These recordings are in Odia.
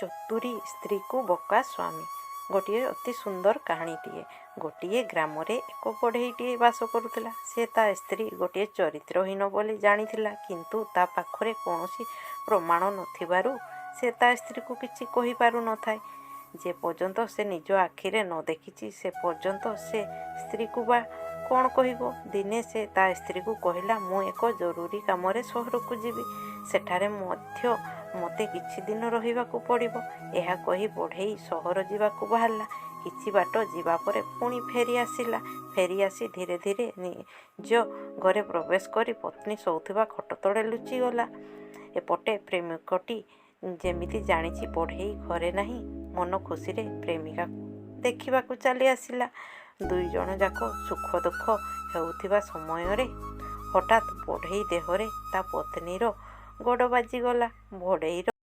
ଚତୁରୀ ସ୍ତ୍ରୀକୁ ବକା ସ୍ୱାମୀ। ଗୋଟିଏ ଅତି ସୁନ୍ଦର କାହାଣୀଟିଏ। ଗୋଟିଏ ଗ୍ରାମରେ ଏକ ବଢ଼େଇଟିଏ ବାସ କରୁଥିଲା। ସେ ତା ସ୍ତ୍ରୀ ଗୋଟିଏ ଚରିତ୍ରହୀନ ବୋଲି ଜାଣିଥିଲା, କିନ୍ତୁ ତା ପାଖରେ କୌଣସି ପ୍ରମାଣ ନଥିବାରୁ ସେ ତା ସ୍ତ୍ରୀକୁ କିଛି କହିପାରୁନଥାଏ। ଯେ ପର୍ଯ୍ୟନ୍ତ ସେ ନିଜ ଆଖିରେ ନ ଦେଖିଛି ସେ ପର୍ଯ୍ୟନ୍ତ ସେ ସ୍ତ୍ରୀକୁ ବା କ'ଣ କହିବ। ଦିନେ ସେ ତା ସ୍ତ୍ରୀକୁ କହିଲା, ମୁଁ ଏକ ଜରୁରୀ କାମରେ ସହରକୁ ଯିବି। ସେଠାରେ ମଧ୍ୟ ମୋତେ କିଛି ଦିନ ରହିବାକୁ ପଡ଼ିବ। ଏହା କହି ବଢ଼େଇ ସହର ଯିବାକୁ ବାହାରିଲା। କିଛି ବାଟ ଯିବା ପରେ ପୁଣି ଫେରି ଆସିଲା। ଫେରି ଆସି ଧୀରେ ଧୀରେ ନିଜ ଘରେ ପ୍ରବେଶ କରି ପତ୍ନୀ ଶୋଉଥିବା ଖଟ ତଳେ ଲୁଚିଗଲା। ଏପଟେ ପ୍ରେମିକଟି ଯେମିତି ଜାଣିଛି ବଢ଼େଇ ଘରେ ନାହିଁ, ମନ ଖୁସିରେ ପ୍ରେମିକାକୁ ଦେଖିବାକୁ ଚାଲି ଆସିଲା। ଦୁଇ ଜଣ ଯାକ ସୁଖ ଦୁଃଖ ହେଉଥିବା ସମୟରେ ହଠାତ୍ ବଢ଼େଇ ଦେହରେ ତା ପତ୍ନୀର ଗୋଡ଼ ବାଜିଗଲା। ବଢ଼େଇର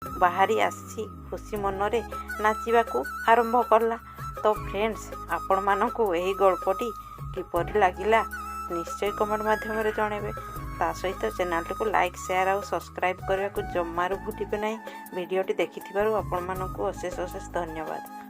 ବାହାରି ଆସି ଖୁସି ମନରେ ନାଚିବାକୁ ଆରମ୍ଭ କଲା। ତ ଫ୍ରେଣ୍ଡସ୍, ଆପଣମାନଙ୍କୁ ଏହି ଗଳ୍ପଟି କିପରି ଲାଗିଲା ନିଶ୍ଚୟ କମେଣ୍ଟ ମାଧ୍ୟମରେ ଜଣାଇବେ। ତା ସହିତ ଚ୍ୟାନେଲଟିକୁ ଲାଇକ୍, ସେୟାର ଆଉ ସବସ୍କ୍ରାଇବ୍ କରିବାକୁ ଜମାରୁ ଭୁଲିବେ ନାହିଁ। ଭିଡ଼ିଓଟି ଦେଖିଥିବାରୁ ଆପଣମାନଙ୍କୁ ଅଶେଷ ଅଶେଷ ଧନ୍ୟବାଦ।